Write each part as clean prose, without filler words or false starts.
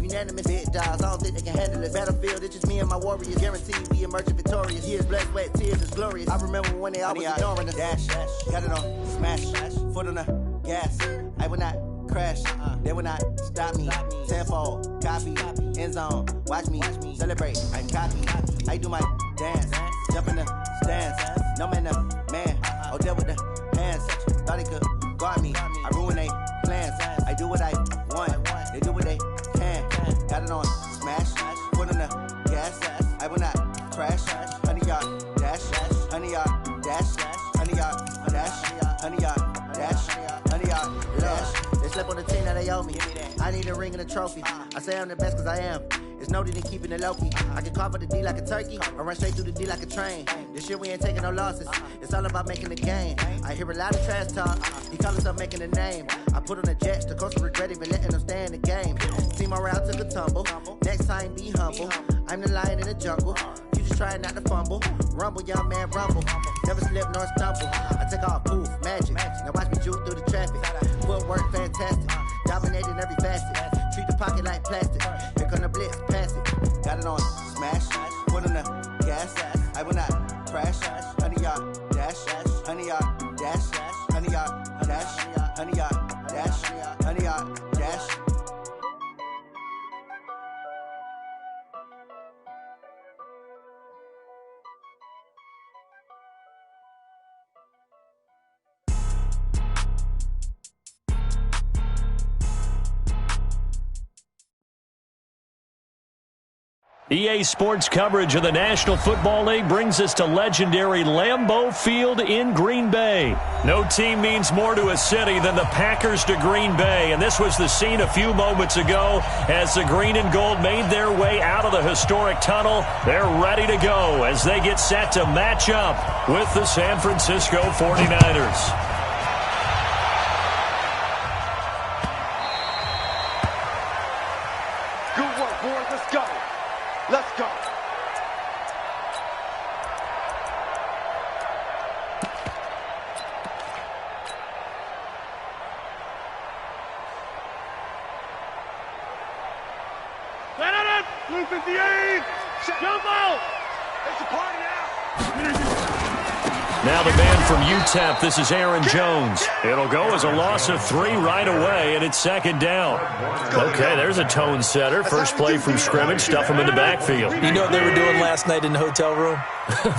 unanimous. Big dogs, I don't think they can handle it. Battlefield, it's just me and my warriors. Guaranteed we emerging victorious. Years, blood, sweat, tears, it's glorious. I remember when they always ignoring us. Dash, got it on, smash, foot on the gas. I will not crash, they will not stop me. Tenfold, copy, end zone, watch me celebrate. I copy, I do my dance, jump in the stands. No man, oh, deal with the hands. Thought he could guard me, I ruin they plans. I do what I want, they do what they can. Got it on, smash, foot on the gas. I will not crash, 100-yard dash, 100-yard dash, 100-yard dash, 100-yard dash, 100-yard dash. They slept on the team that they owe me. I need a ring and a trophy. I say I'm the best cause I am. It's noted in keeping it low-key. I can carve up the D like a turkey or run straight through the D like a train. This year we ain't taking no losses. It's all about making the game. I hear a lot of trash talk. He call himself making a name. I put on the Jets. The coach will regret even letting them stay in the game. Team morale took a tumble. Next time be humble. I'm the lion in the jungle. You just trying not to fumble. Rumble, young man, rumble. Never slip nor stumble. I take off, poof, magic. Now watch me juke through the traffic. Footwork fantastic. Dominating every facet. Treat the pocket like plastic. Here come the blitz, pass it. Got it on, smash. Foot on the gas. I will not crash. 100-yard dash. 100-yard dash. 100-yard dash. 100-yard dash. 100-yard dash. EA Sports coverage of the National Football League brings us to legendary Lambeau Field in Green Bay. No team means more to a city than the Packers to Green Bay, and this was the scene a few moments ago as the green and gold made their way out of the historic tunnel. They're ready to go as they get set to match up with the San Francisco 49ers. Good work, boys. Let's go. Let's go. Set it up. Blue 58. Jump out. It's a party now. Now the man from UTEP, this is Aaron Jones. It'll go as a loss of 3 right away, and it's second down. Okay, there's a tone setter. First play from scrimmage, stuff him in the backfield. You know what they were doing last night in the hotel room?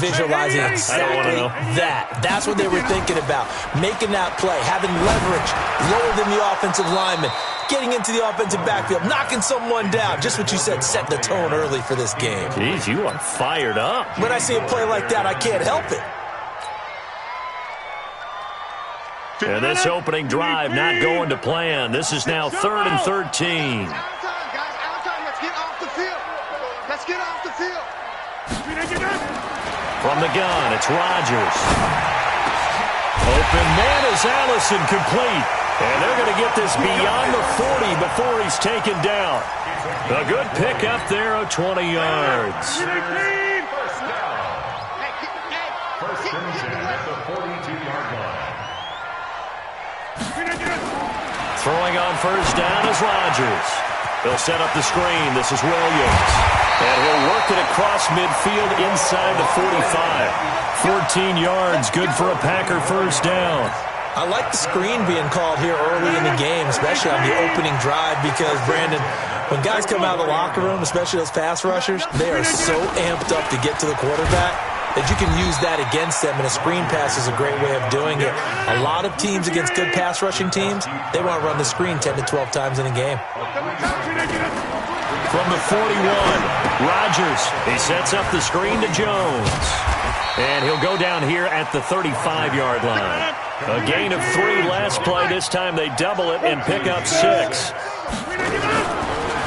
Visualizing exactly that. That's what they were thinking about. Making that play, having leverage, lower than the offensive lineman, getting into the offensive backfield, knocking someone down. Just what you said, set the tone early for this game. Jeez, you are fired up. When I see a play like that, I can't help it. And this opening drive not going to plan. This is now 3rd and 13. Out of time, guys. Out of time. Let's get off the field. Let's get off the field. From the gun, it's Rodgers. Open man is Allison, complete. And they're going to get this beyond the 40 before he's taken down. A good pickup there of 20 yards. First finishing at the 42-yard line. Throwing on first down is Rodgers. They'll set up the screen. This is Williams. And he'll work it across midfield inside the 45. 14 yards, good for a Packer first down. I like the screen being called here early in the game, especially on the opening drive, because, Brandon, when guys come out of the locker room, especially those pass rushers, they are so amped up to get to the quarterback that you can use that against them, and a screen pass is a great way of doing it. A lot of teams against good pass rushing teams, they want to run the screen 10 to 12 times in a game. From the 41, Rodgers, he sets up the screen to Jones. And he'll go down here at the 35-yard line. A gain of 3 last play. This time they double it and pick up 6.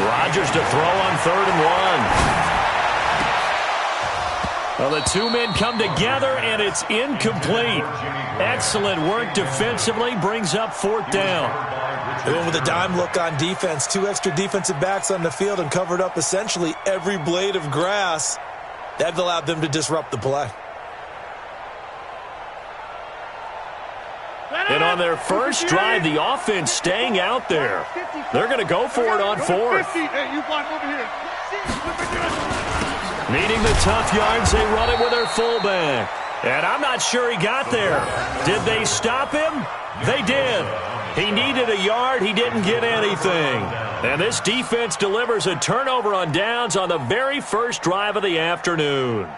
Rodgers to throw on 3rd and 1. Well, the two men come together, and it's incomplete. Excellent work defensively, brings up 4th down. They went with a dime look on defense. 2 extra defensive backs on the field and covered up essentially every blade of grass. That allowed them to disrupt the play. And on their first drive, the offense staying out there. They're going to go for it on fourth. Hey, you block over here. Needing the tough yards, they run it with their fullback. And I'm not sure he got there. Did they stop him? They did. He needed a yard. He didn't get anything. And this defense delivers a turnover on downs on the very first drive of the afternoon.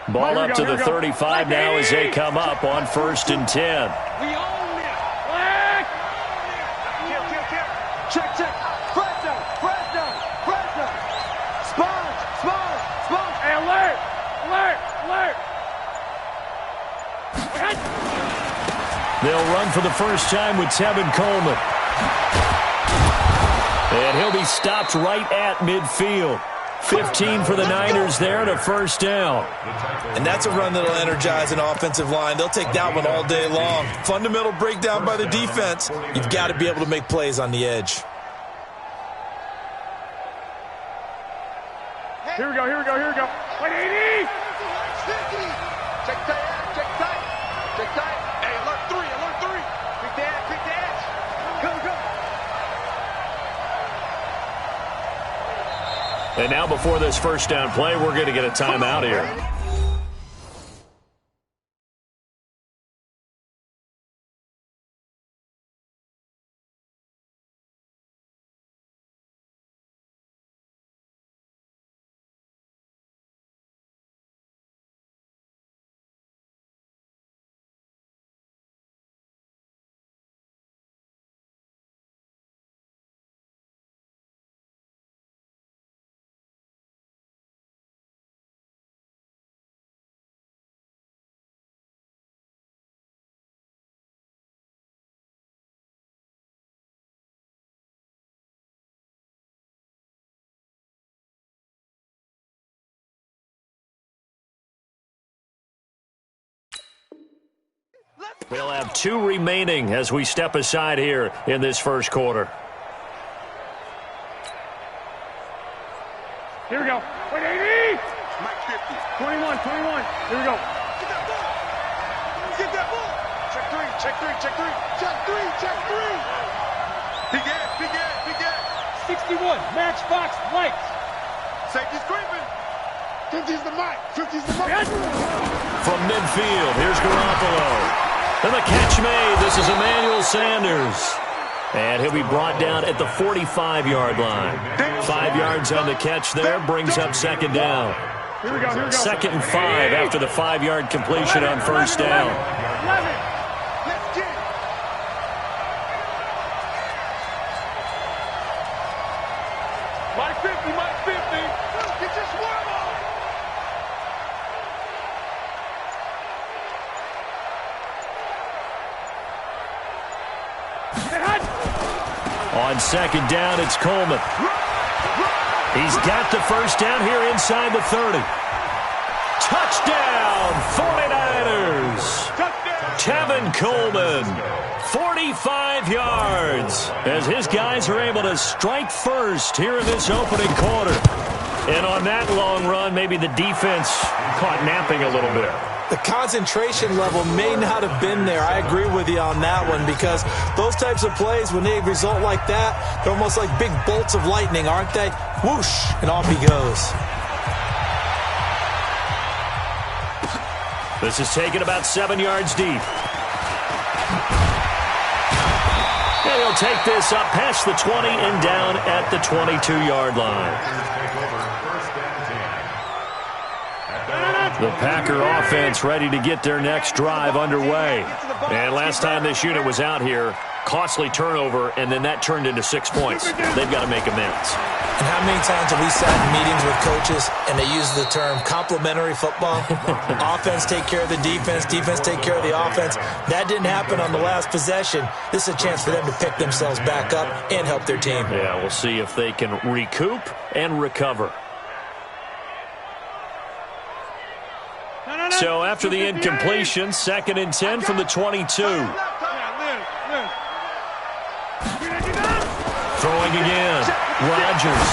Ball up to the 35 now as they come up on 1st and 10. We own it. Black. Kill. Check. Press down. Sponge. Hey, alert. They'll run for the first time with Tevin Coleman. And he'll be stopped right at midfield. 15 for the Niners there and a first down. And that's a run that'll energize an offensive line. They'll take that one all day long. Fundamental breakdown by the defense. You've got to be able to make plays on the edge. Here we go. 180. Check tight. Hey, alert 3. Quick dash. Go. And now before this first down play, we're going to get a timeout here. We'll have 2 remaining as we step aside here in this first quarter. Here we go. 180. Mike 50. 21. Here we go. Get that ball. Check three. Big ass. 61. Matchbox lights. Safety's creeping. 50's the mic. From midfield, here's Garoppolo. And the catch made. This is Emmanuel Sanders. And he'll be brought down at the 45-yard line. 5 yards on the catch there, brings up second down. Here we go. 2nd and 5 after the 5-yard completion on first down. 11. Let's get it. Mike 50. Get your swarm on. On second down, it's Coleman. He's got the first down here inside the 30. Touchdown, 49ers. Tevin Coleman, 45 yards, as his guys are able to strike first here in this opening quarter. And on that long run, maybe the defense caught napping a little bit. The concentration level may not have been there. I agree with you on that one, because those types of plays, when they result like that, they're almost like big bolts of lightning, aren't they? Whoosh, and off he goes. This is taken about 7 yards deep. And he'll take this up past the 20 and down at the 22-yard line. The Packer offense ready to get their next drive underway. And last time this unit was out here, costly turnover, and then that turned into 6 points. They've got to make amends. And how many times have we sat in meetings with coaches and they use the term complementary football? Offense take care of the defense, defense take care of the offense. That didn't happen on the last possession. This is a chance for them to pick themselves back up and help their team. Yeah, we'll see if they can recoup and recover. So after the incompletion, 2nd and 10 from the 22. throwing again. Rodgers.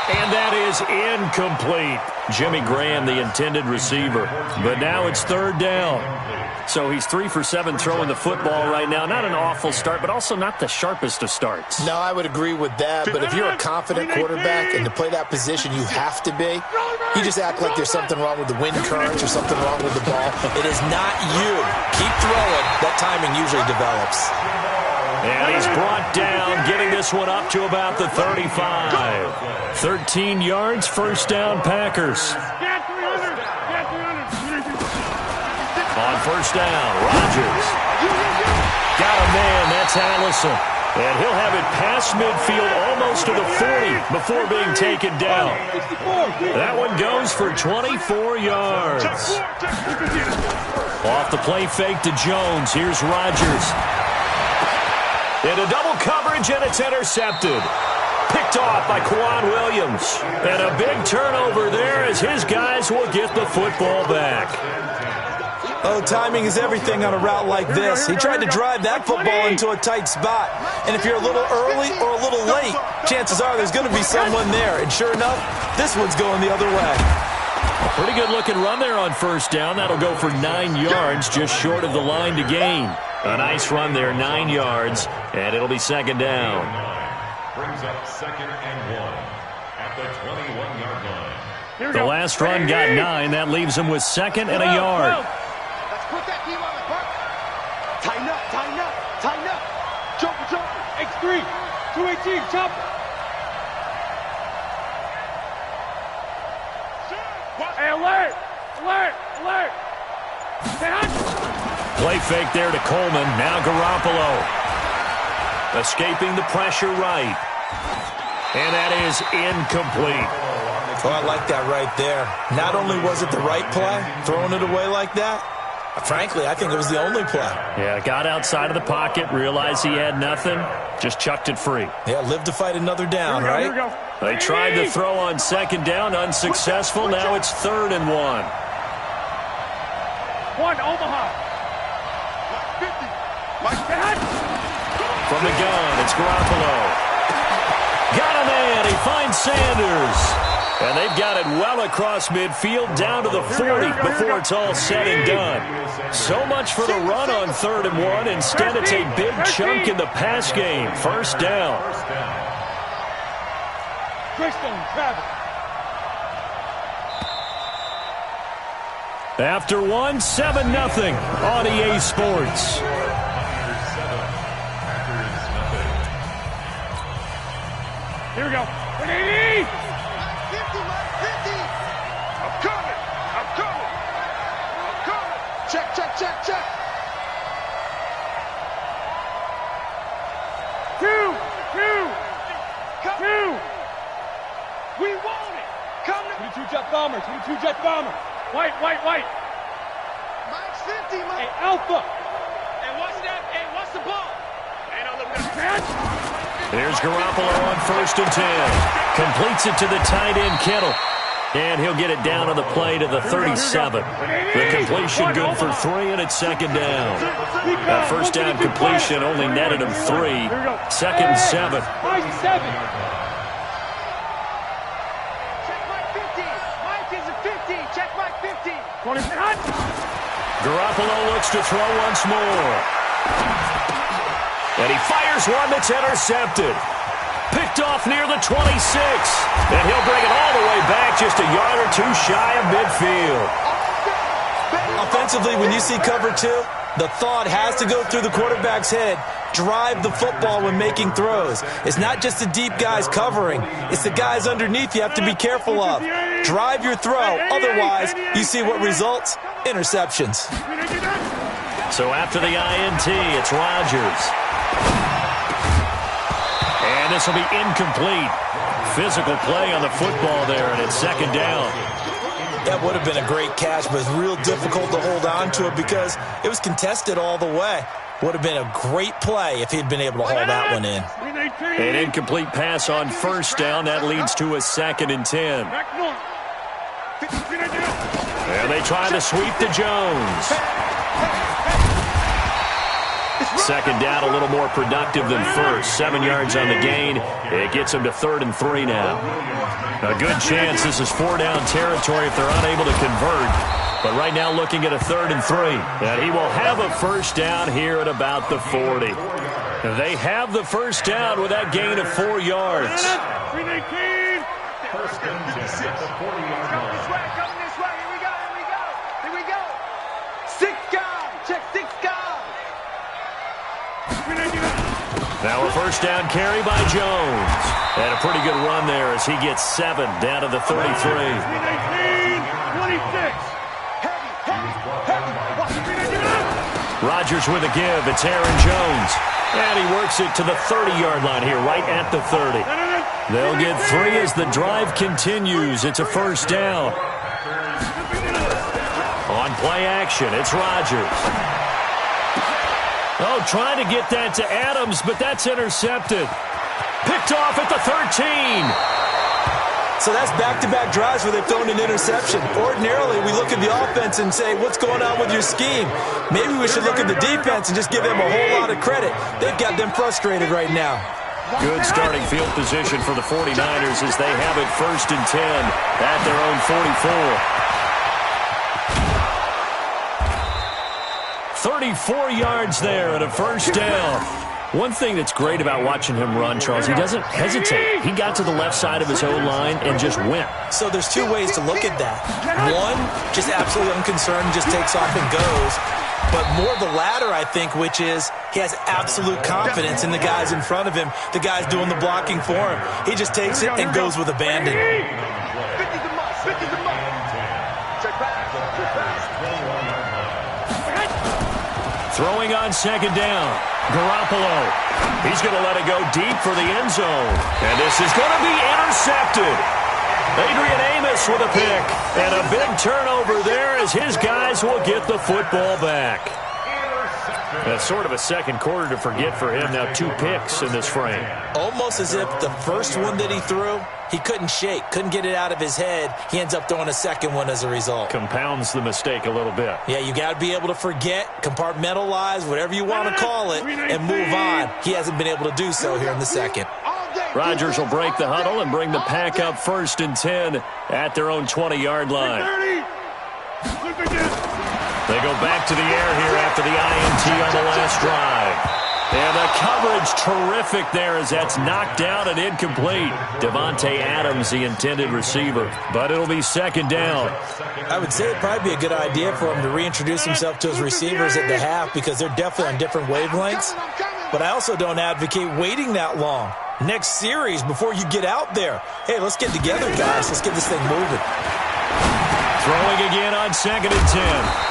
And that is incomplete. Jimmy Graham, the intended receiver. But now it's third down. So he's 3 for 7 throwing the football right now. Not an awful start, but also not the sharpest of starts. No, I would agree with that. But if you're a confident quarterback and to play that position, you have to be. You just act like there's something wrong with the wind currents or something wrong with the ball. It is not you. Keep throwing. That timing usually develops. And he's brought down, getting this one up to about the 35. 13 yards, first down, Packers. On first down, Rodgers. Got a man, that's Allison. And he'll have it past midfield almost to the 40 before being taken down. That one goes for 24 yards. Off the play fake to Jones. Here's Rodgers. Into double coverage, and it's intercepted. Picked off by Quan Williams. And a big turnover there as his guys will get the football back. Oh, timing is everything on a route like this. He tried to drive that football into a tight spot. And if you're a little early or a little late, chances are there's going to be someone there. And sure enough, this one's going the other way. A pretty good-looking run there on first down. That'll go for 9 yards, just short of the line to gain. A nice run there, 9 yards, and it'll be second down. Brings up 2nd and 1 at the 21-yard line. The last run got 9. That leaves him with 2nd and a yard. Let's put that team on the park. Tighten up, tighten up, tighten up. Jumper, jumper. X3, 218, jumper. Hey, alert! Alert! Alert! Play fake there to Coleman. Now Garoppolo. Escaping the pressure right. And that is incomplete. Oh, I like that right there. Not only was it the right play, throwing it away like that, frankly, I think it was the only play. Yeah, got outside of the pocket, realized he had nothing, just chucked it free. Yeah, live to fight another down, right? They tried to throw on second down, unsuccessful. Now it's 3rd and 1. One, Omaha. 50. From the gun, it's Garoppolo. Got a man. He finds Sanders. And they've got it well across midfield, down to the 40 before it's all said and done. So much for the run on 3rd and 1. Instead, it's a big chunk in the pass game. First down. After 1, 7-0 on EA Sports. Here we go. 180! I'm coming! I'm coming! I'm coming! Check, check, check, check! 2! We want it! Come to 22 jet bomber, 22 jet bomber. White. Mike's 50, Mike! Hey, Alpha! Hey, what's that? Hey, what's the ball? Hey, don't look at There's Garoppolo on 1st and 10. Completes it to the tight end, Kittle. And he'll get it down on the play to the 37. The completion good for 3, and it's 2nd down. That first down completion only netted him 3. 2nd and 7. Mike 7. Check Mike 50. Mike is a 50. Check Mike 50. Garoppolo looks to throw once more. And he fires one that's intercepted. Picked off near the 26. And he'll bring it all the way back just a yard or 2 shy of midfield. Offensively, when you see cover 2, the thought has to go through the quarterback's head. Drive the football when making throws. It's not just the deep guys covering. It's the guys underneath you have to be careful of. Drive your throw. Otherwise, you see what results? Interceptions. So after the INT, it's Rodgers. And this will be incomplete. Physical play on the football there, and it's 2nd down. That would have been a great catch, but it's real difficult to hold on to it because it was contested all the way. Would have been a great play if he'd been able to hold that one in. An incomplete pass on 1st down. That leads to a 2nd and 10. And they try to sweep to Jones. Second down, a little more productive than first. 7 yards on the gain. It gets them to 3rd and 3 now. A good chance this is 4-down territory if they're unable to convert. But right now looking at a 3rd and 3. And he will have a first down here at about the 40. They have the first down with that gain of 4 yards. First and 10 at the 40-yard line. Coming this way. Here we go. 6 guys. Check 6 guys. Now a first down carry by Jones. And a pretty good run there as he gets 7 down to the 33. 26. Rodgers with a give. It's Aaron Jones. And he works it to the 30-yard line here, right at the 30. They'll get 3 as the drive continues. It's a first down. On play action, it's Rodgers. Oh, trying to get that to Adams, but that's intercepted. Picked off at the 13. So that's back-to-back drives where they've thrown an interception. Ordinarily, we look at the offense and say, what's going on with your scheme? Maybe we should look at the defense and just give them a whole lot of credit. They've got them frustrated right now. Good starting field position for the 49ers as they have it 1st and 10 at their own 44. 34 yards there at a first down. One thing that's great about watching him run, Charles, he doesn't hesitate. He got to the left side of his O-line and just went. So there's 2 ways to look at that. One, just absolutely unconcerned, just takes off and goes. But more the latter, I think, which is he has absolute confidence in the guys in front of him, the guys doing the blocking for him. He just takes it and goes with abandon. 50's a must. Check back. Throwing on second down. Garoppolo. He's going to let it go deep for the end zone. And this is going to be intercepted. Adrian Amos with a pick. And a big turnover there as his guys will get the football back. That's sort of a second quarter to forget for him. Now 2 picks in this frame. Almost as if the first one that he threw, he couldn't shake, couldn't get it out of his head. He ends up throwing a second one as a result. Compounds the mistake a little bit. Yeah, you got to be able to forget, compartmentalize, whatever you want to call it, and move on. He hasn't been able to do so here in the second. Rodgers will break the huddle and bring the pack up 1st and 10 at their own 20-yard line. They go back to the air here after the INT on the last drive. And the coverage terrific there as that's knocked down and incomplete. Devontae Adams, the intended receiver. But it'll be second down. I would say it'd probably be a good idea for him to reintroduce himself to his receivers at the half because they're definitely on different wavelengths. But I also don't advocate waiting that long. Next series before you get out there. Hey, let's get together, guys. Let's get this thing moving. Throwing again on 2nd and 10.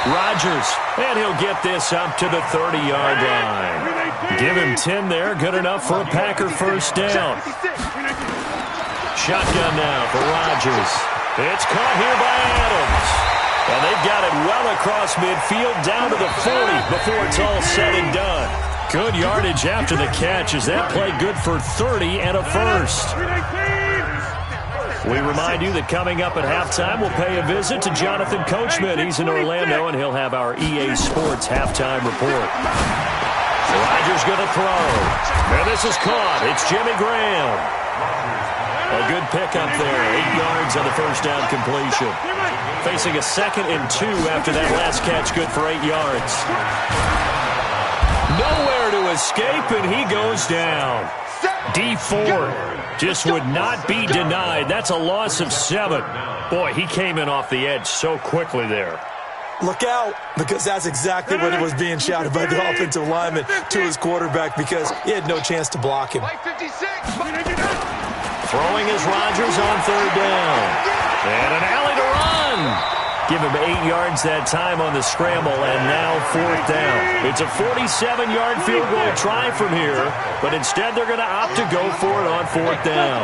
Rodgers, and he'll get this up to the 30-yard line. Give him 10 there, good enough for a Packer first down. Shotgun now for Rodgers. It's caught here by Adams. And they've got it well across midfield down to the 40 before it's all said and done. Good yardage after the catch as that played good for 30 and a first. We remind you that coming up at halftime, we'll pay a visit to Jonathan Coachman. He's in Orlando, and he'll have our EA Sports halftime report. Rodgers going to throw. And this is caught. It's Jimmy Graham. A good pickup there. 8 yards on the first down completion. Facing a 2nd and 2 after that last catch, good for 8 yards. Nowhere to escape, and he goes down. D Ford just would not be denied. That's a loss of 7. Boy, he came in off the edge so quickly there. Look out, because that's exactly what it was being shouted by the offensive lineman to his quarterback because he had no chance to block him. Throwing is Rodgers on 3rd down. And an alley to run. Give him 8 yards that time on the scramble, and now 4th down. It's a 47-yard field goal try from here, but instead they're going to opt to go for it on 4th down.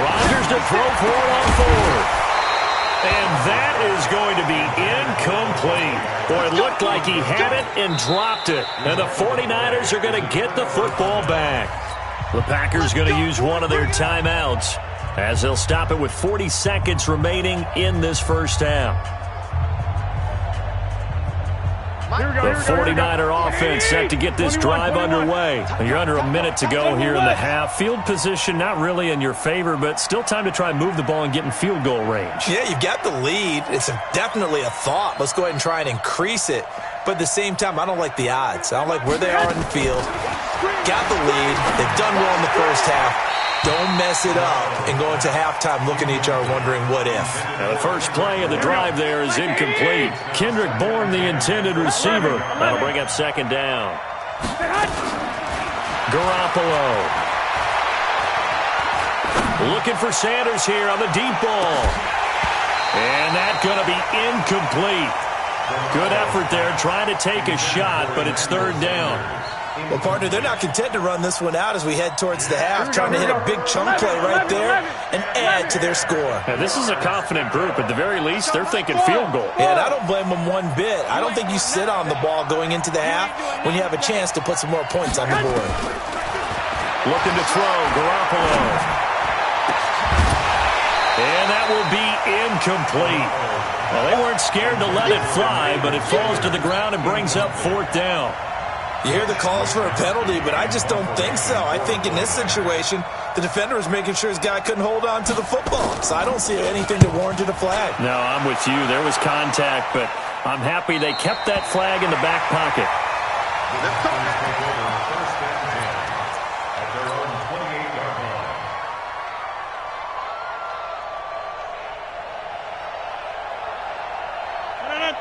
Rodgers to throw for it on 4th. And that is going to be incomplete. Boy, it looked like he had it and dropped it. And the 49ers are going to get the football back. The Packers going to use one of their timeouts as they'll stop it with 40 seconds remaining in this first half. The 49er offense set to get this drive underway. You're under a minute to go here in the half. Field position not really in your favor, but still time to try and move the ball and get in field goal range. Yeah, you've got the lead. It's definitely a thought. Let's go ahead and try and increase it. But at the same time, I don't like the odds. I don't like where they are in the field. Got the lead. They've done well in the first half. Don't mess it up and go into halftime looking at each other wondering what if. Now the first play of the drive there is incomplete. Kendrick Bourne, the intended receiver. That'll bring up second down. Garoppolo. Looking for Sanders here on the deep ball. And that's going to be incomplete. Good effort there, trying to take a shot, but it's third down. Well, partner, they're not content to run this one out as we head towards the half, trying to hit a big chunk play right there and add to their score. Now, this is a confident group. At the very least, they're thinking field goal. Yeah, and I don't blame them one bit. I don't think you sit on the ball going into the half when you have a chance to put some more points on the board. Looking to throw, Garoppolo. And that will be incomplete. Well, they weren't scared to let it fly, but it falls to the ground and brings up fourth down. You hear the calls for a penalty, but I just don't think so. I think in this situation, the defender was making sure his guy couldn't hold on to the football. So I don't see anything that warranted a flag. No, I'm with you. There was contact, but I'm happy they kept that flag in the back pocket.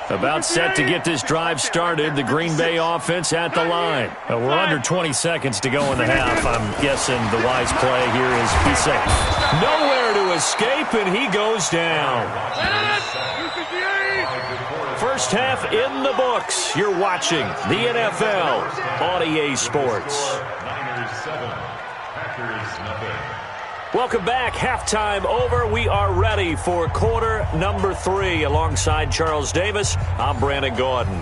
About set to get this drive started. The Green Bay offense at the line. We're under 20 seconds to go in the half. I'm guessing the wise play here is be safe. Nowhere to escape, and he goes down. First half in the books. You're watching the NFL on EA Sports. Niners 7, Packers nothing. Welcome back. Halftime over. We are ready for quarter number 3. Alongside Charles Davis, I'm Brandon Gordon.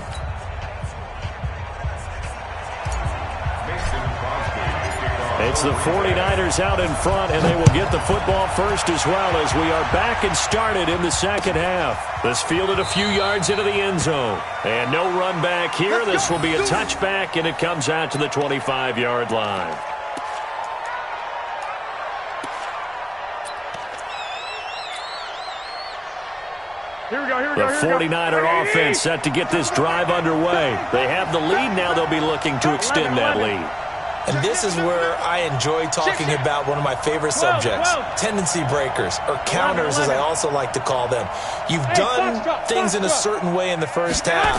It's the 49ers out in front, and they will get the football first as well as we are back and started in the second half. This fielded a few yards into the end zone. And no run back here. This will be a touchback, and it comes out to the 25-yard line. The 49er offense set to get this drive underway. They have the lead now. They'll be looking to extend that lead. And this is where I enjoy talking about one of my favorite subjects, tendency breakers, or counters as I also like to call them. You've done things in a certain way in the first half,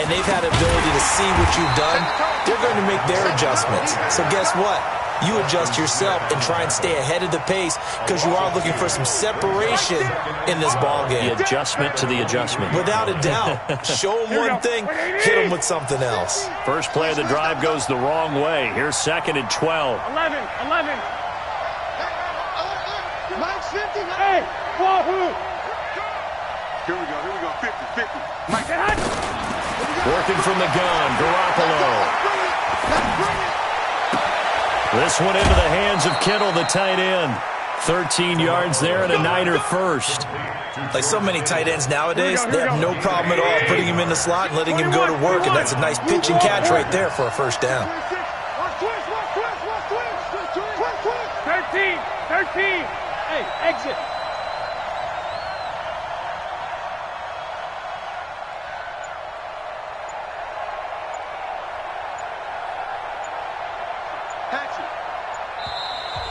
and they've had ability to see what you've done. They're going to make their adjustments. So guess what? You adjust yourself and try and stay ahead of the pace because you are looking for some separation in this ball game. The adjustment to the adjustment. Without a doubt. Show them one thing, hit them with something else. First play of the drive goes the wrong way. Here's second and 12. 11. Hey, Wahoo! Here we go, 50. Mike, Working from the gun, Garoppolo. This one into the hands of Kittle, the tight end. 13 yards there and a Niner first. Like so many tight ends nowadays, they have no problem at all putting him in the slot and letting him go to work, and that's a nice pitch and catch right there for a first down. 13. Hey, exit.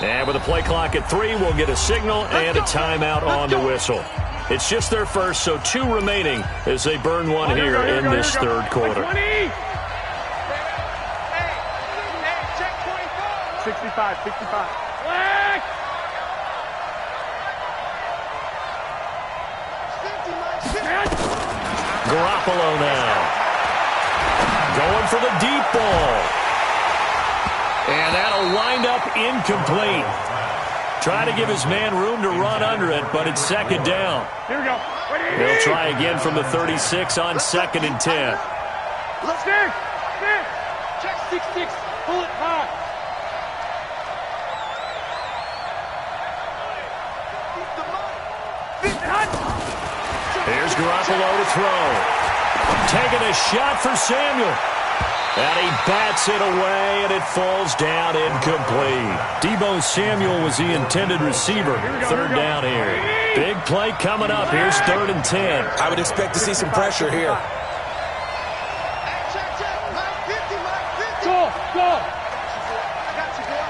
And with a play clock at 3, we'll get a signal and a timeout on the whistle. It's just their first, so 2 remaining as they burn one here in this third quarter. 65. Black! Garoppolo now. Going for the deep ball. And that'll wind up incomplete. Try to give his man room to run under it, but it's second down. Here we go. He'll try again from the 36 on second and 10. Let's stand. Check 6-6. Pull it high. Here's Garoppolo to throw. Taking a shot for Samuel. And he bats it away, and it falls down incomplete. Deebo Samuel was the intended receiver. Third down here. Big play coming up. Here's 3rd and 10. I would expect to see some pressure here. Go! I got you, girl.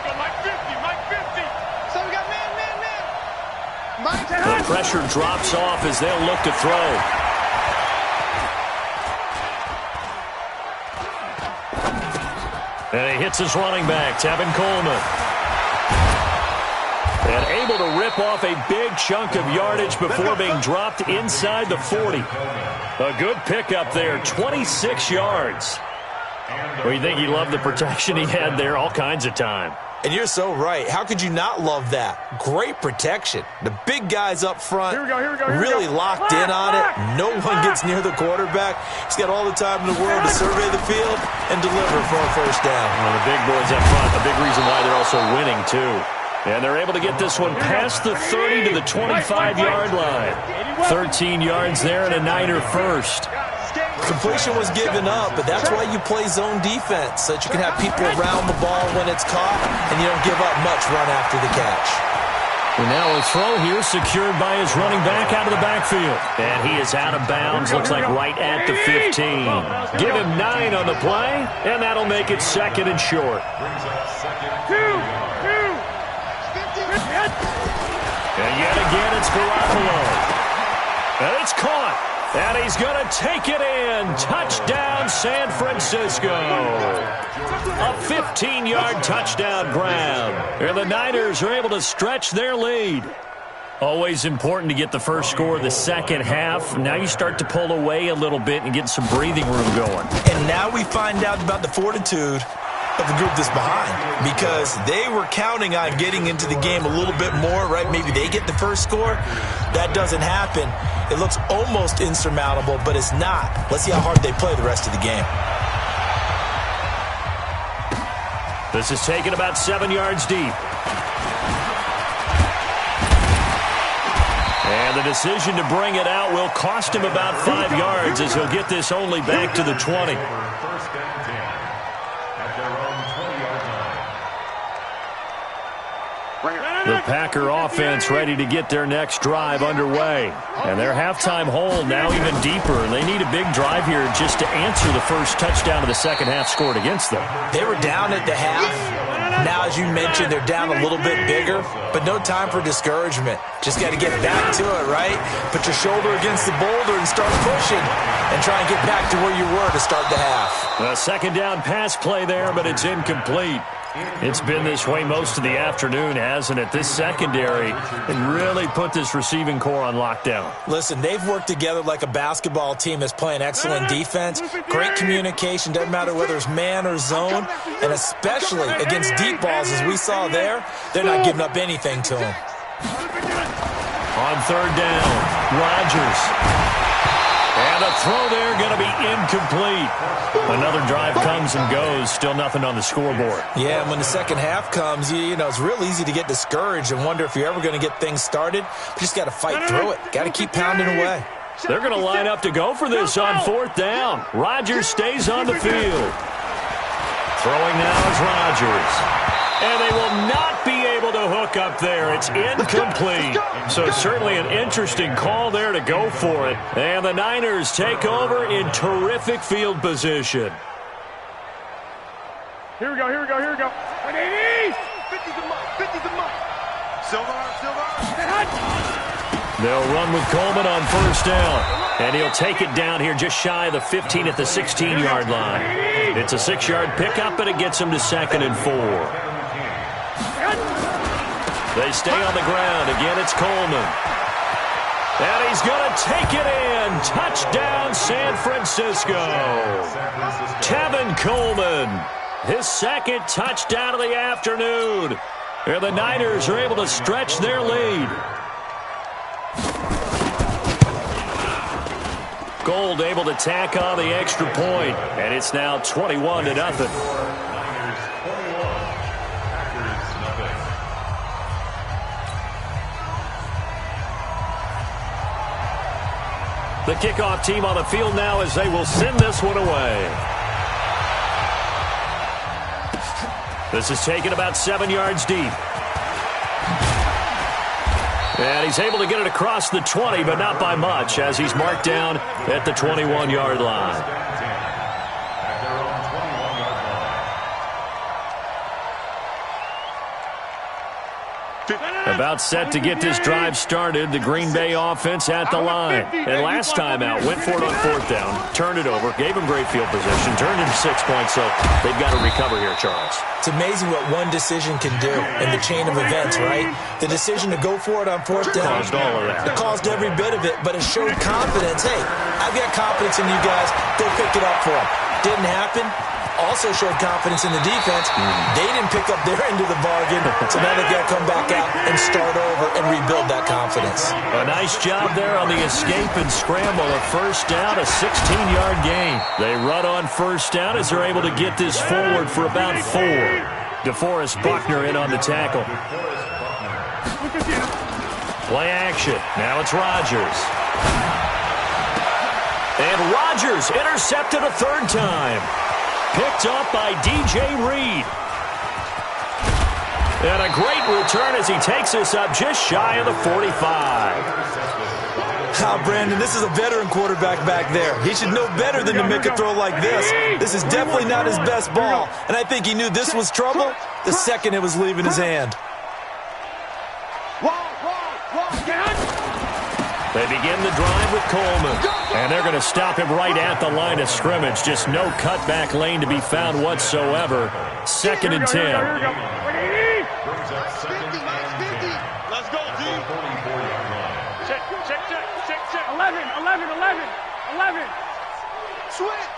Go, Mike 50. So we got man. The pressure drops off as they'll look to throw. And he hits his running back, Tevin Coleman. And able to rip off a big chunk of yardage before being dropped inside the 40. A good pickup there, 26 yards. Well, you think he loved the protection he had there all kinds of time. And you're so right. How could you not love that? Great protection. The big guys up front really locked in on it. No one gets near the quarterback. He's got all the time in the world to survey the field and deliver for a first down. Well, the big boys up front, a big reason why they're also winning, too. And they're able to get this one past the 30 to the 25-yard line. 13 yards there and a Niner first. Completion was given up, but that's why you play zone defense, so that you can have people around the ball when it's caught, and you don't give up much run after the catch. And now a throw here secured by his running back out of the backfield. And he is out of bounds, looks like right at the 15. Give him 9 on the play, and that'll make it 2nd and short. And yet again, it's Garoppolo. And it's caught. And he's going to take it in. Touchdown, San Francisco. A 15-yard touchdown grab. And the Niners are able to stretch their lead. Always important to get the first score of the second half. Now you start to pull away a little bit and get some breathing room going. And now we find out about the fortitude of the group that's behind, because they were counting on getting into the game a little bit more, right? Maybe they get the first score. That doesn't happen. It looks almost insurmountable, but it's not. Let's see how hard they play the rest of the game. This is taken about 7 yards deep. And the decision to bring it out will cost him about 5 yards, as he'll get this only back to the 20. The Packer offense ready to get their next drive underway. And their halftime hole now even deeper. And they need a big drive here just to answer the first touchdown of the second half scored against them. They were down at the half. Now, as you mentioned, they're down a little bit bigger, but no time for discouragement. Just got to get back to it, right? Put your shoulder against the boulder and start pushing and try and get back to where you were to start the half. A second down pass play there, but it's incomplete. It's been this way most of the afternoon, hasn't it? This secondary can really put this receiving core on lockdown. Listen, they've worked together like a basketball team that's playing excellent defense. Great communication, doesn't matter whether it's man or zone. And especially against deep balls, as we saw there, they're not giving up anything to them. On third down, Rodgers. And a throw there going to be incomplete. Another drive comes and goes. Still nothing on the scoreboard. Yeah, and when the second half comes, you know, it's real easy to get discouraged and wonder if you're ever going to get things started. You just got to fight through it. Got to keep pounding away. They're going to line up to go for this on fourth down. Rodgers stays on the field. Throwing now is Rodgers. And they will not be able to hook up there. It's incomplete. So certainly an interesting call there to go for it. And the Niners take over in terrific field position. Here we go. 180. 50's a month. 50's a month. Silver. They'll run with Coleman on first down. And he'll take it down here just shy of the 15 at the 16-yard line. It's a 6-yard pickup, and it gets him to 2nd and 4. They stay on the ground. Again, it's Coleman. And he's going to take it in. Touchdown, San Francisco. Tevin Coleman, his second touchdown of the afternoon. And the Niners are able to stretch their lead. Gold able to tack on the extra point. And it's now 21-0. The kickoff team on the field now as they will send this one away. This is taken about 7 yards deep. And he's able to get it across the 20, but not by much, as he's marked down at the 21-yard line. About set to get this drive started, the Green Bay offense at the line. And last time out, went for it on 4th down, turned it over, gave him great field position, turned into 6 points, so they've got to recover here, Charles. It's amazing what one decision can do in the chain of events, right? The decision to go for it on 4th down. Caused all of that. It caused every bit of it, but it showed confidence. Hey, I've got confidence in you guys. Go pick it up for them. Didn't happen. Also showed confidence in the defense. They didn't pick up their end of the bargain, so now they've got to come back out and start over and rebuild that confidence. A nice job there on the escape and scramble. A 1st down, a 16-yard gain. They run on 1st down as they're able to get this forward for about 4. DeForest Buckner in on the tackle. Play action. Now it's Rodgers. And Rodgers intercepted a 3rd time. Picked up by DJ Reed. And a great return as he takes us up just shy of the 45. Brandon, this is a veteran quarterback back there. He should know better than to make a throw like this. This is definitely not his best ball. And I think he knew this was trouble the second it was leaving his hand. They begin the drive with Coleman. And they're going to stop him right at the line of scrimmage. Just no cutback lane to be found whatsoever. 2nd and 10. Let's go, team. Check. 11. Switch.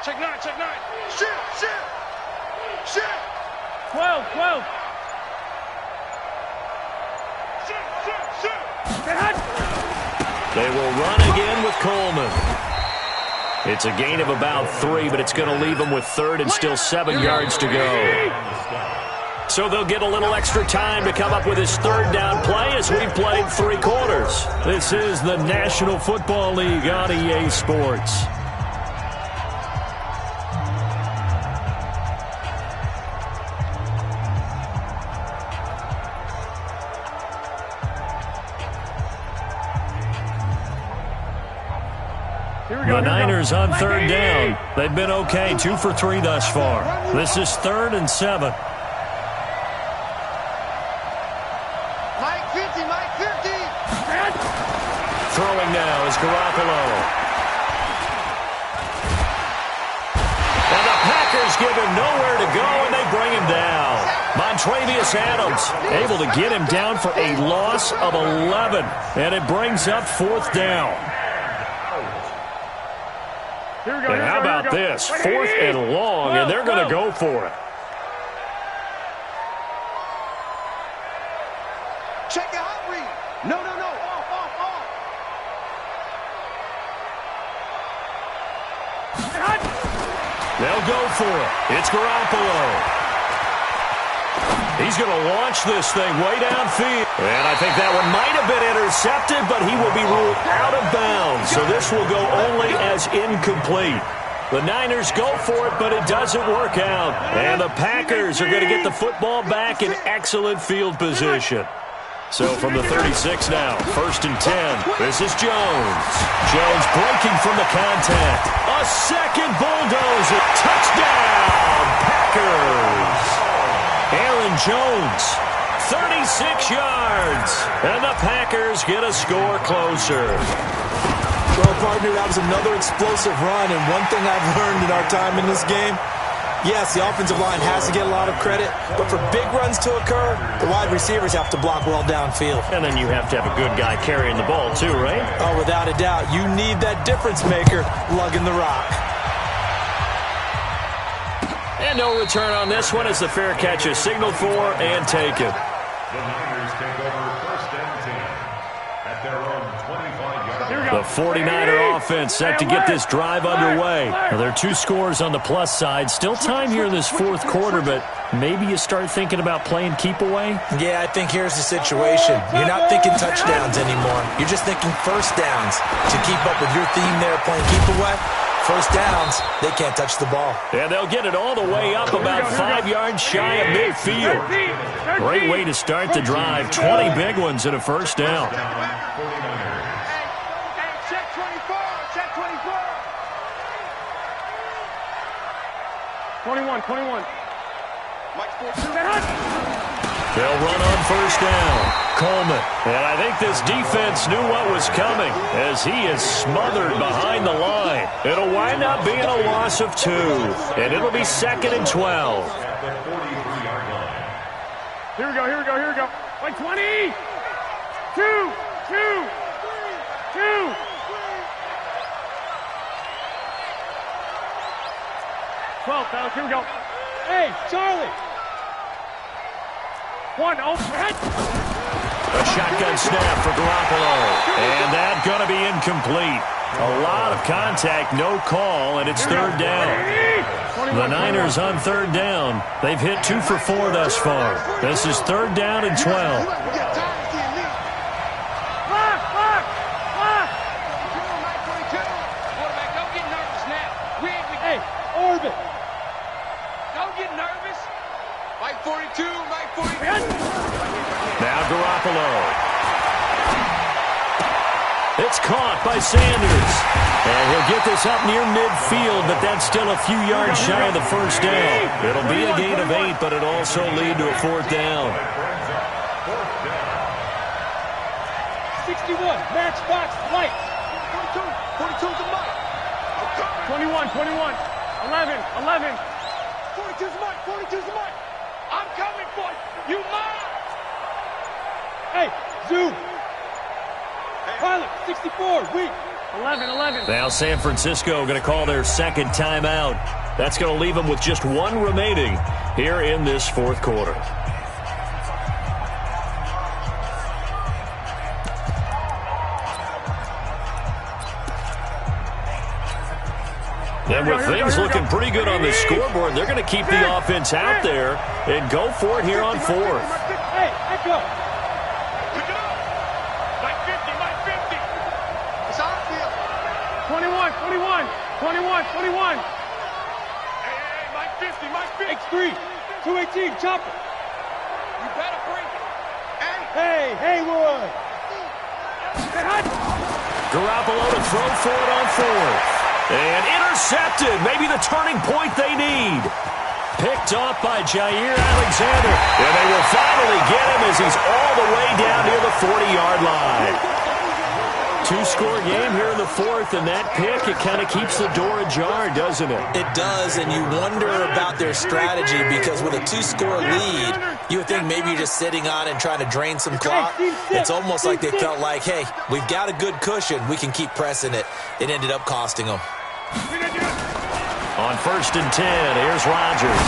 Check 9. Shift. 12. They will run again with Coleman. It's a gain of about 3, but it's going to leave them with 3rd and still 7 yards to go. So they'll get a little extra time to come up with his 3rd down play as we've played 3 quarters. This is the National Football League on EA Sports. The Niners on 3rd down. They've been okay, 2 for 3 thus far. This is 3rd and 7. Mike 50. Throwing now is Garoppolo. And the Packers give him nowhere to go, and they bring him down. Montravius Adams able to get him down for a loss of 11. And it brings up 4th down. And how about this? 4th and long, and they're going to go for it. Check it out, Reed. No. Off. They'll go for it. It's Garoppolo. He's going to launch this thing way downfield. And I think that one might have been intercepted, but he will be ruled out of bounds. So this will go only as incomplete. The Niners go for it, but it doesn't work out. And the Packers are going to get the football back in excellent field position. So from the 36 now, 1st and 10. This is Jones. Jones breaking from the contact. A second bulldozer. Touchdown, Packers. Aaron Jones, 36 yards. And the Packers get a score closer. Well, partner, that was another explosive run. And one thing I've learned in our time in this game, yes, the offensive line has to get a lot of credit, but for big runs to occur, the wide receivers have to block well downfield. And then you have to have a good guy carrying the ball too, right? Oh, without a doubt. You need that difference maker lugging the rock. And no return on this one as the fair catch is signaled for and taken. The Niners take over 1st and 10 at their own 25-yard line. The 49er offense set to get this drive underway. Now, there are 2 scores on the plus side. Still time here in this fourth quarter, but maybe you start thinking about playing keep away? Yeah, I think here's the situation. You're not thinking touchdowns anymore. You're just thinking first downs. To keep up with your theme there, playing keep away, first downs, they can't touch the ball. And they'll get it all the way up about 5 yards shy of midfield. Great way to start the drive. 20 big ones and a first down. Check 24. Check 24. 21. They'll run on first down. Coleman. And I think this defense knew what was coming as he is smothered behind the line. It'll wind up being a loss of 2. And it'll be 2nd and 12. Here we go. Like 20. 2. 12, fellas, here we go. Hey, Charlie. 1, overhead. A shotgun snap for Garoppolo. And that's going to be incomplete. A lot of contact, no call, and it's 3rd down. The Niners on 3rd down. They've hit 2 for 4 thus far. This is 3rd down and 12. Hey, Orbit. Don't get nervous. Mike 42, Mike 42. Now Garoppolo. It's caught by Sanders. And he'll get this up near midfield, but that's still a few yards shy of the first down. It'll be a gain of 8, but it'll also lead to a 4th down. 61, matchbox, lights. 42 to Mike. 21. 11. 42's Mike. I'm coming for you. You mine. Hey, zoom. Pilot, 64, weak. 11. Now San Francisco going to call their 2nd timeout. That's going to leave them with just 1 remaining here in this 4th quarter. And with things looking pretty good on the scoreboard, they're going to keep the offense out there and go for it here on 4th. Hey, echo. Pick it up. Mike 50. It's on field. 21. Hey, Mike 50. X3. 218, chopper. You better break it. Hey, Haywood. Garoppolo to throw for it on 4th. And intercepted. Maybe the turning point they need. Picked off by Jair Alexander. And they will finally get him as he's all the way down near the 40-yard line. 2-score game here in the 4th, and that pick, it kind of keeps the door ajar, doesn't it? It does, and you wonder about their strategy because with a 2-score lead, you would think maybe you're just sitting on and trying to drain some clock. It's almost like they felt like, hey, we've got a good cushion. We can keep pressing it. It ended up costing them. On 1st and 10, here's Rodgers.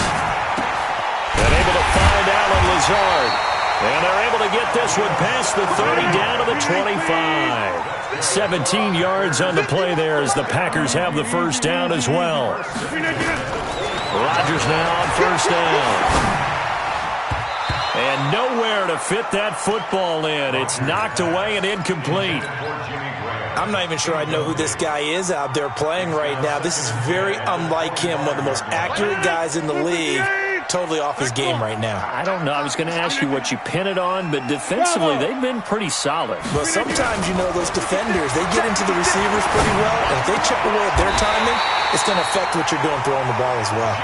And able to find Allen Lazard. And they're able to get this one past the 30 down to the 25. 17 yards on the play there as the Packers have the first down as well. Rodgers now on 1st down. And nowhere to fit that football in. It's knocked away and incomplete. I'm not even sure I know who this guy is out there playing right now. This is very unlike him, one of the most accurate guys in the league. Totally off his game right now. I don't know. I was going to ask you what you pin it on, but defensively, they've been pretty solid. Well, sometimes, you know, those defenders, they get into the receivers pretty well, and if they chip away at their timing, it's going to affect what you're doing throwing the ball as well.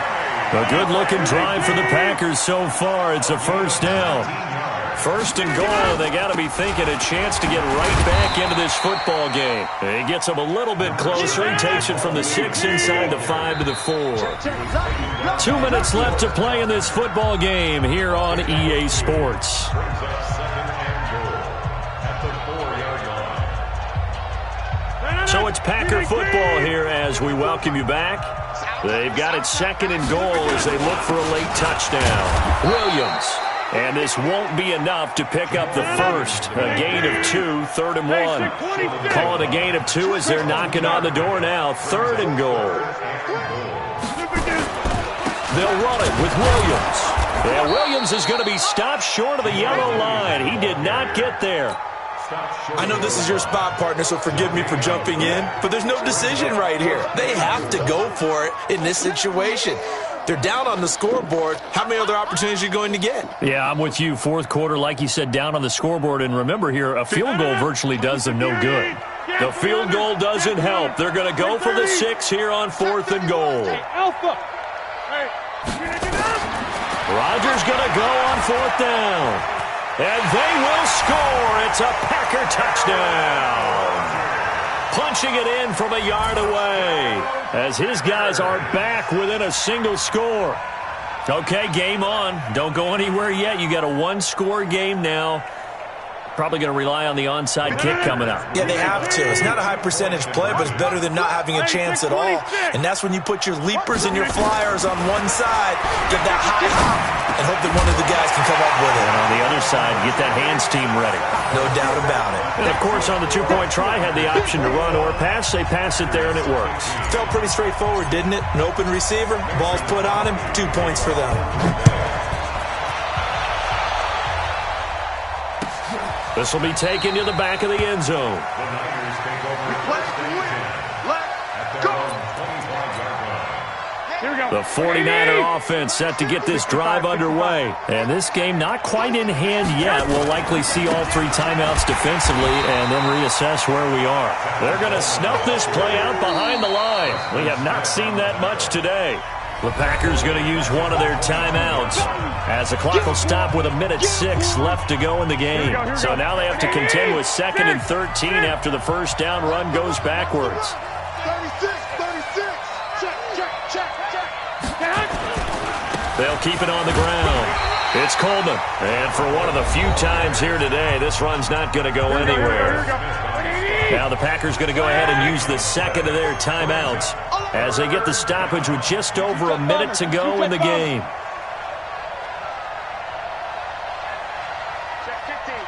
A good-looking drive for the Packers so far. It's a first down. 1st and goal, they got to be thinking a chance to get right back into this football game. He gets them a little bit closer. He takes it from the 6 inside the 5 to the 4. 2 minutes left to play in this football game here on EA Sports. So it's Packer football here as we welcome you back. They've got it 2nd and goal as they look for a late touchdown. Williams And this won't be enough to pick up the first. A gain of 2, 3rd and 1. Call it a gain of 2 as they're knocking on the door now. 3rd and goal. They'll run it with Williams. And Williams is going to be stopped short of the yellow line. He did not get there. I know this is your spot, partner, so forgive me for jumping in, but there's no decision right here. They have to go for it in this situation. They're down on the scoreboard. How many other opportunities are you going to get? Yeah, I'm with you. Fourth quarter, like you said, down on the scoreboard. And remember here, a field goal virtually does them no good. The field goal doesn't help. They're going to go for the 6 here on 4th and goal. Rodgers going to go on 4th down. And they will score. It's a Packer touchdown. Punching it in from a yard away as his guys are back within a single score. Okay, game on. Don't go anywhere yet. You got a 1-score game now. Probably going to rely on the onside kick coming up. Yeah, they have to. It's not a high percentage play, but it's better than not having a chance at all. And that's when you put your leapers and your flyers on one side, get that high hop, and hope that one of the guys can come up with it. And on the other side, get that hands team ready. No doubt about it. And, of course, on the 2-point try, had the option to run or pass. They pass it there, and it works. Felt pretty straightforward, didn't it? An open receiver, ball's put on him, 2 points for them. This will be taken to the back of the end zone. The 49er offense set to get this drive underway. And this game not quite in hand yet. We'll likely see all 3 timeouts defensively and then reassess where we are. They're going to snuff this play out behind the line. We have not seen that much today. The Packers going to use one of their timeouts as the clock will stop with 1:06 left to go in the game. So now they have to contend with 2nd and 13 after the first down run goes backwards. 36. Check. They'll keep it on the ground. It's Coleman. And for one of the few times here today, this run's not going to go anywhere. Now the Packers going to go ahead and use the second of their timeouts as they get the stoppage with just over a minute to go in the game.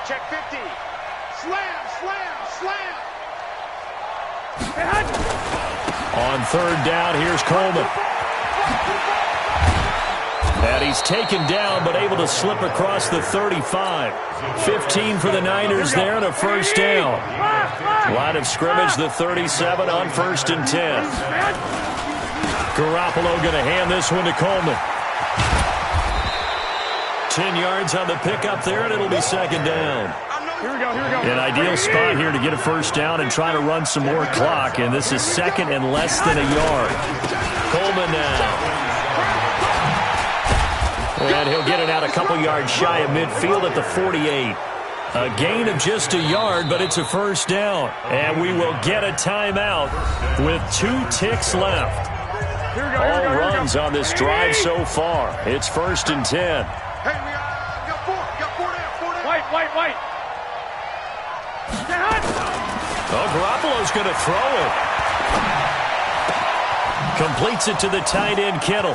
Check 50. Slam. On 3rd down, here's Coleman. And he's taken down, but able to slip across the 35. 15 for the Niners there and a first down. Line of scrimmage, the 37 on 1st and 10. Garoppolo going to hand this one to Coleman. 10 yards on the pickup there, and it'll be 2nd down. Here we go. An ideal spot here to get a first down and try to run some more clock, and this is 2nd and less than a yard. Coleman now. And he'll get it out a couple yards shy of midfield at the 48. A gain of just a yard, but it's a first down. And we will get a timeout with 2 ticks left. All runs on this drive so far. It's 1st and 10. Hey, we got 4 down. White. Oh, Garoppolo's going to throw it. Completes it to the tight end, Kittle.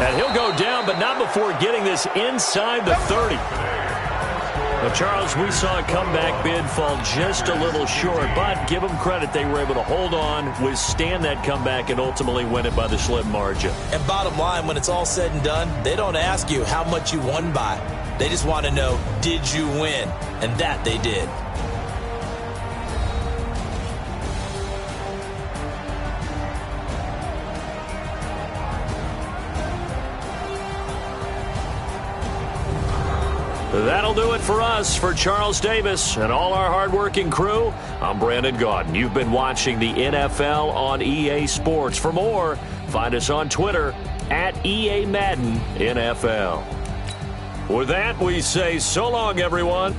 And he'll go down, but not before getting this inside the 30. Well, Charles, we saw a comeback bid fall just a little short, but give them credit. They were able to hold on, withstand that comeback, and ultimately win it by the slim margin. And bottom line, when it's all said and done, they don't ask you how much you won by. They just want to know, did you win? And that they did. That'll do it for us. For Charles Davis and all our hardworking crew, I'm Brandon Gaudin. You've been watching the NFL on EA Sports. For more, find us on Twitter at EA Madden NFL. With that, we say so long, everyone.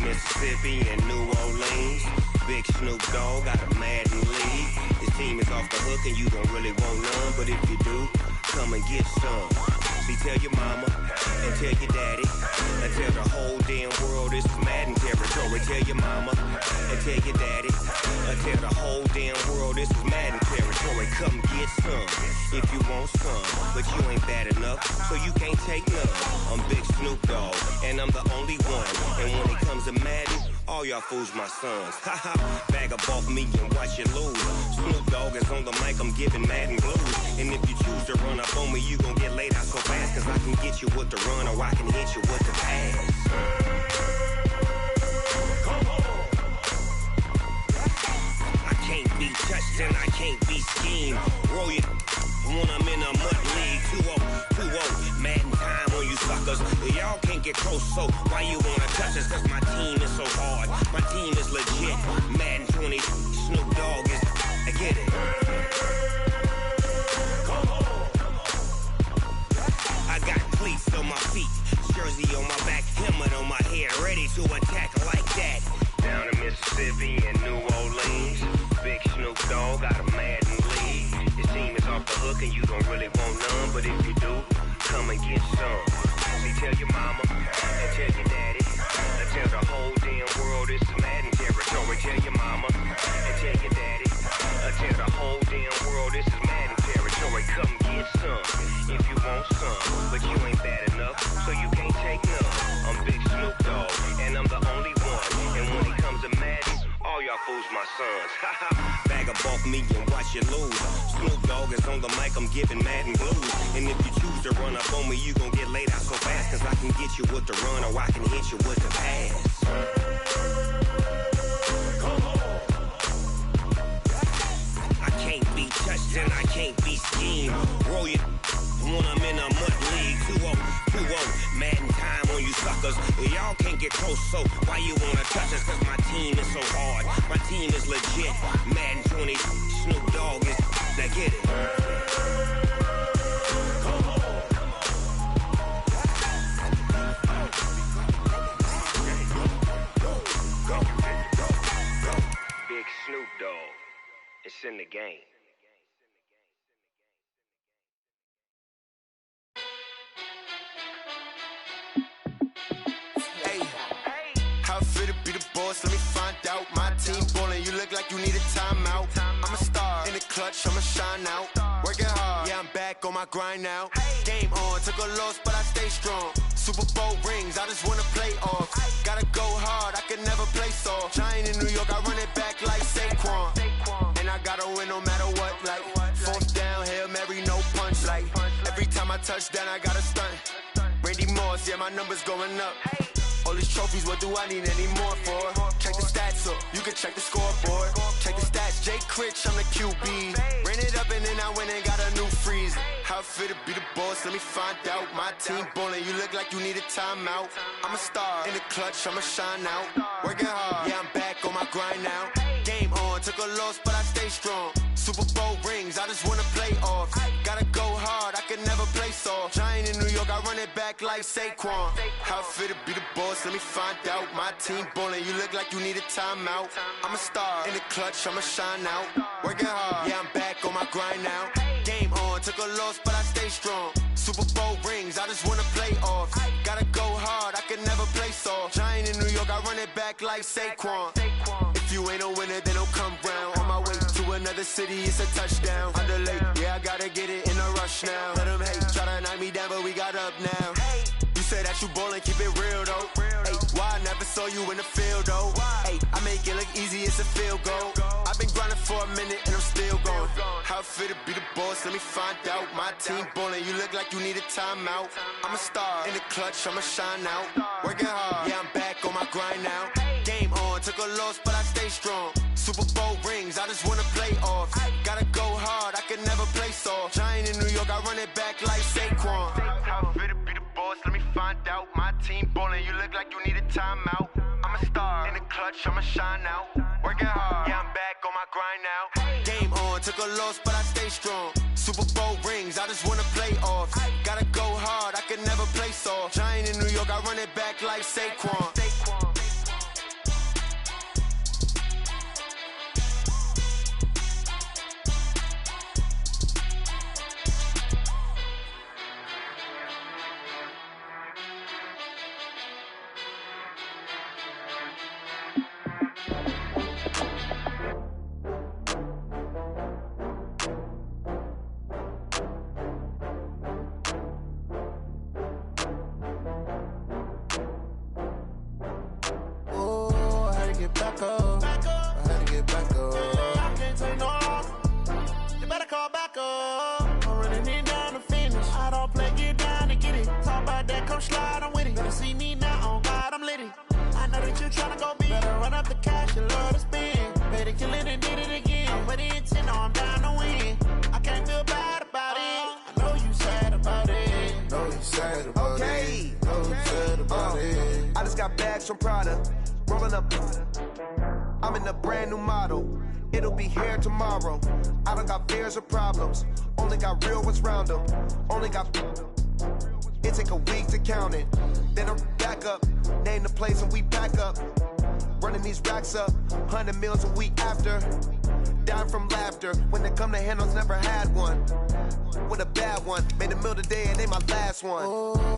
Mississippi and New Orleans, Big Snoop Snoop Dogg got a Madden league. His team is off the hook and you don't really want none, but if you do, come and get some. See, tell your mama and tell your daddy and tell the whole damn world this is Madden territory. Tell your mama and tell your daddy and tell the whole damn world this is Madden territory. Come get some if you want some, but you ain't bad enough, so you can't take none. I'm Big Snoop Dogg, and I'm the only one. And when it comes to Madden, all y'all fools my sons. Haha, bag up off me and watch you lose. Snoop Dogg is on the mic, I'm giving Madden blues. And if you choose to run up on me, you gon' get laid out so fast, cause I can get you with the run or I can hit you with the pass. I can't be touched and I can't be schemed. Roll it when I'm in a mud league. 2-0, Madden time on you suckers. Y'all can't get close, so why you wanna touch us? Cause my team is so hard, my team is legit. Madden 20, Snoop Dogg is, I get it. I got cleats on my feet, jersey on my back, helmet on my head, ready to attack like that. Down in Mississippi and New Orleans, Big Snoop Dogg got a Madden league. His team is off the hook and you don't really want none, but if you do, come and get some. See, tell your mama and tell your daddy and tell the whole damn world this is Madden territory. Tell your mama and tell your daddy and tell the whole damn world this is Madden territory. Come get some if you want some, but you ain't bad enough, so you can't take none. I'm Big Snoop Dogg, and I'm the only one. And when it comes to Madden, all y'all fools my sons. Bag up off me and watch you lose. Snoop Dogg is on the mic, I'm giving Madden blues. And if you choose to run up on me, you gon' get laid out so fast, cause I can get you with the run or I can hit you with the pass. I can't be touched and I can't be schemed. Roll it when I'm in a mud league. 2-0, Madden time on you suckers. Y'all can't get close, so why you wanna touch us? Cause my team is so hard, my team is legit. Madden 20, Snoop Dogg is, now get it. Big Snoop Dogg, it's in the game. Let me find out. My team ballin', you look like you need a timeout. I'm a star in the clutch, I'ma shine out. Working hard, yeah, I'm back on my grind now. Game on, took a loss, but I stay strong. Super Bowl rings, I just wanna play off. Gotta go hard, I can never play soft. Giant in New York, I run it back like Saquon. And I gotta win no matter what, like fourth down, Hail Mary, no punch. Like every time I touch down, I gotta stunt. Randy Moss, yeah, my numbers going up. All these trophies, what do I need any more for? Check the stats up, you can check the scoreboard. Check the stats, Jake Critch, I'm the QB. Ran it up and then I went and got a new freeze. How it feel to be the boss, let me find out. My team ballin', you look like you need a timeout. I'm a star in the clutch, I'ma shine out. Working hard, yeah, I'm back on my grind now. Game on, took a loss, but I stay strong. Super Bowl rings, I just wanna play off. Gotta go hard, I can never play soft. Giant in New York, I run it back like Saquon. How it feel to be the boss, let me find out. My team ballin', you look like you need a timeout. I'm a star in the clutch, I'ma shine out. Working hard, yeah, I'm back on my grind now. Game on, took a loss, but I stay strong. Super Bowl rings, I just wanna play off. Gotta go hard, I can never play soft. Giant in New York, I run it back like Saquon. If you ain't a winner, then don't come round. On my way to another city, it's a touchdown. Underlay, yeah, I gotta get it in a rush now. Let them hate, try to knock me down, but we got up now. You say that you ballin', keep it real though. Hey, why I never saw you in the field though? Hey, I make it look easy, it's a field goal. I've been grinding for a minute and I'm still going. How it feel to be the boss, let me find out. My team ballin', you look like you need a timeout. I'm a star in the clutch, I'ma shine out. Working hard, yeah, I'm back on my grind now. Game on, took a loss, but I stay strong. Super Bowl rings, I just wanna play off. Gotta go hard, I can never play soft. Giant in New York, I run it back like Saquon. How it feel to be the boss, let me find out. My team ballin', you look like you need a timeout. I'm a star in the clutch, I'ma shine out. Working hard, yeah, I'm back on my grind now. Game on, took a loss, but I stay strong. Super Bowl rings, I just wanna play off. Gotta go hard, I can never play soft. Giant in New York, I run it back like Saquon. tryna go big. Better run up the cash, you love to spend. Better kill it and did it again. I'm with the intent, no, I'm down to win. I can't feel bad about it. I know you sad about it. Know you sad about it. Know you sad about it. I just got bags from Prada. Rolling up. I'm in a brand new model. It'll be here tomorrow. I don't got fears or problems. Only got real ones round them. Only got. It take a week to count it. Then I back up. Name the place and we back up. Running these racks up. 100 meals a week after. Dying from laughter. When they come to handles, never had one. With a bad one. Made a meal today and they my last one.